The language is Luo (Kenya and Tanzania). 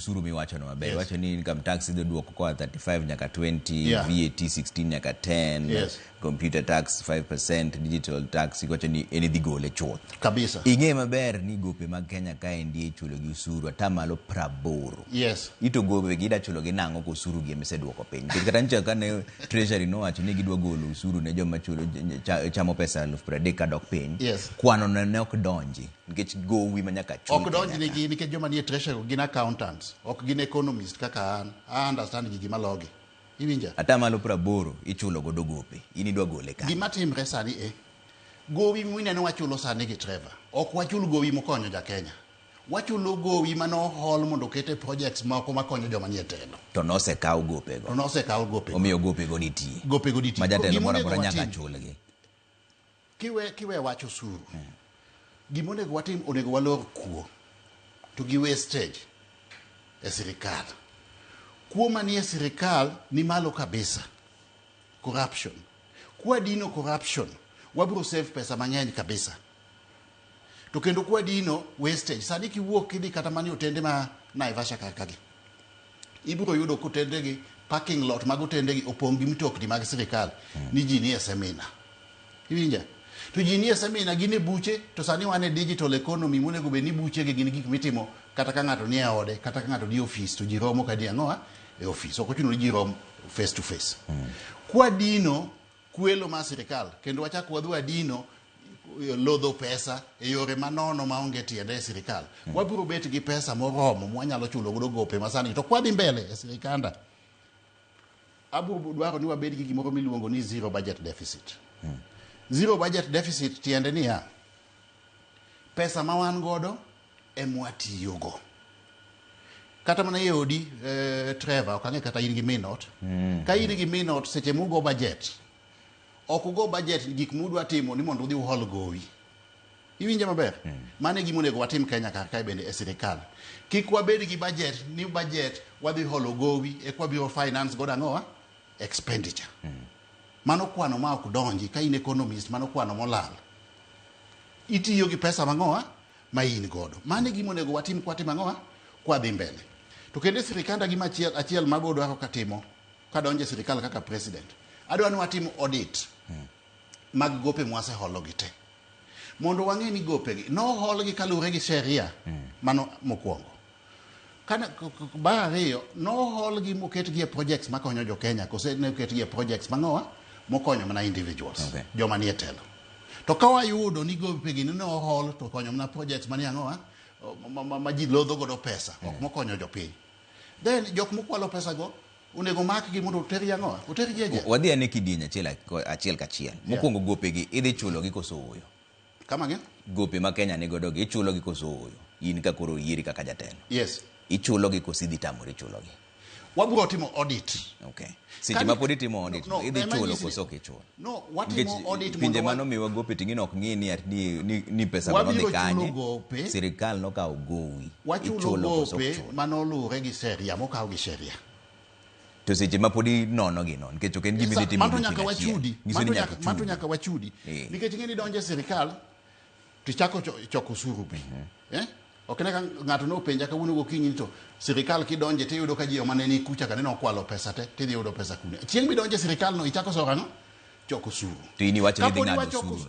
usuru miwacho no maber. Wacho ni income tax idho duoko kwa 35 nyaka 20, VAT 16 nyaka 10, computer tax 5%, digital tax wacho ni eni dhi gole chuth. Kabisa. Ing'e maber ni gope mag Kenya kae ndiye chulo gi usuru atamalo 80. Yes. Ito gope gida chulo gi nango ko usuru gi miseduoko piny. Kata ncha kane treasury no wacho ni gidwa golo usuru ne joma chulo chamo pesa 30 kadok piny. Yes. Kwano ne ok donji nikech Gowi manyaka chulo. Ok donji nikech jomanie treasury gin accountants, ok gin economist kaka an. I understand gigi malogi. Iwinja? Atamalo 80 ichulo godo gope. Inidwa gole ka. Gima timre sani Gowi mwineno wachulo sani gi Trevor. Ok wachulo Gowi mokonyo ja Kenya. Wachulo Gowi mano hol mondo kete projects moko makonyo joma nie telo. To nosekaw gope go. To nosekaw gope. Omiyo gope go nitie. Gope go nitie. Majatelo mora mora nyaka chulgi. Kiwe wacho usuru. Gimonego watim onego walor kuo. To gi wastage e sirikal. Kuo manie sirikal ni malo kabisa. Corruption. Kwa dino corruption, wabro save pesa mang'eny kabisa. To kendo kwa dino wastage. Sani kiwuok kidhi kata mani otende ma Naivasha kakagi. Ibro yudo kotende gi parking lot mag otende gi opong' gi mtokni mag sirikal ni ji nie seminar. Iwinja? To ji nie seminar gine buche, to sani wane digital economy monego be ni buche gi gin gik mitimo kata ka ng'ato nie ode, kata ka ng'ato ni office to ji romo kadi ang'oa e office. Ok ochuno ni ji rom face to face. Kwa dino kwelo ma sirikal kendo wachako wadhu adino lodho pesa e yore manono maonge tiende e sirikal. Wabiro bet gi pesa moromo mwanyalo chulo godo gope masani to kwadhi mbele e sirikanda. Aburo dwaro ni wabed gi gimoro miluongo ni zero budget deficit. Zero budget deficit tiende ni pesa ma wan godo e mwatiyogo. Kata mana yodi Trevor okang'e kata in gi minot. Ka in gi minot seche mugo budget. Ok go budget gik mudwa timo ni mondo udhi uhol Gowi. Iwinja maber? Mane gima onego watim Kenya kae bende e sirikal. Kik wabed gi budget ni budget wadhi holo Gowi e kwa biro finance godo ang'oa expenditure. Mano kwano ma ok donji ka in economist, mano kwano molal. Itiyo gi pesa mang'oa ma in godo. Mane gima onego watim ang'oa kwa dhi mbele. To kende sirikanda gima achiel mago dwaro katimo ka donje sirikal kaka president. Adwa ni watim audit mag gope mwase holo gi te. Mondo wang'e ni gope gi no hol gi kalure gi sheria mano mokwongo. Kana ba ariyo no hol gi moket gi e projects makonyo jo Kenya kose ne oket gi e projects mang'oa mokonyo mana individuals. Joma nie telo. To ka wayudo ni gope gi no hol to konyo mana projects manie ang'oa ma ji lodho godo pesa ok mokonyo jopiny. Then jok mokwalo pesa go unego mak gi mondo oteri ang'oa oteri jeje. Wadhi ane kidieny achiel kachiel. Mokwongo gope gi idhi chulo gi koso oyo. Kama gen? Gope ma Kenya ni godo gi ichulo gi koso oyo. In ka koro yieri kaka jatelo. Yes. Ichulo gi koso idhi tamori chulo gi. Wabro timo audit. Okay. Seche ma pod itimo audit idhi chulo koso ok ichulo. No, watimo audit mondo pinje mano miwa gope ting'ino ok ng'ini ni pesa go dhi kanye. Sirikal nokawo Gowi. Wachulo gope mano luwre gi sheria mokaw gi sheria. To seche ma pod nono gi non nikech ok en gima idhi timo. Mato nyaka wachudi. Mato nyaka wachudi. Nikech ng'eni donje sirikal tichako choko usuru piny. Ok ne ka ng'ato no penja kawuono gokinyi to sirikal kidonje tiyudo ka ji omane ni kucha kaneno kwalo pesa te tidhi yudo pesa kune. Chieng' midonje sirikal no ichako sorano choko usuru. To in iwacho ni dhi ng'ado usuru.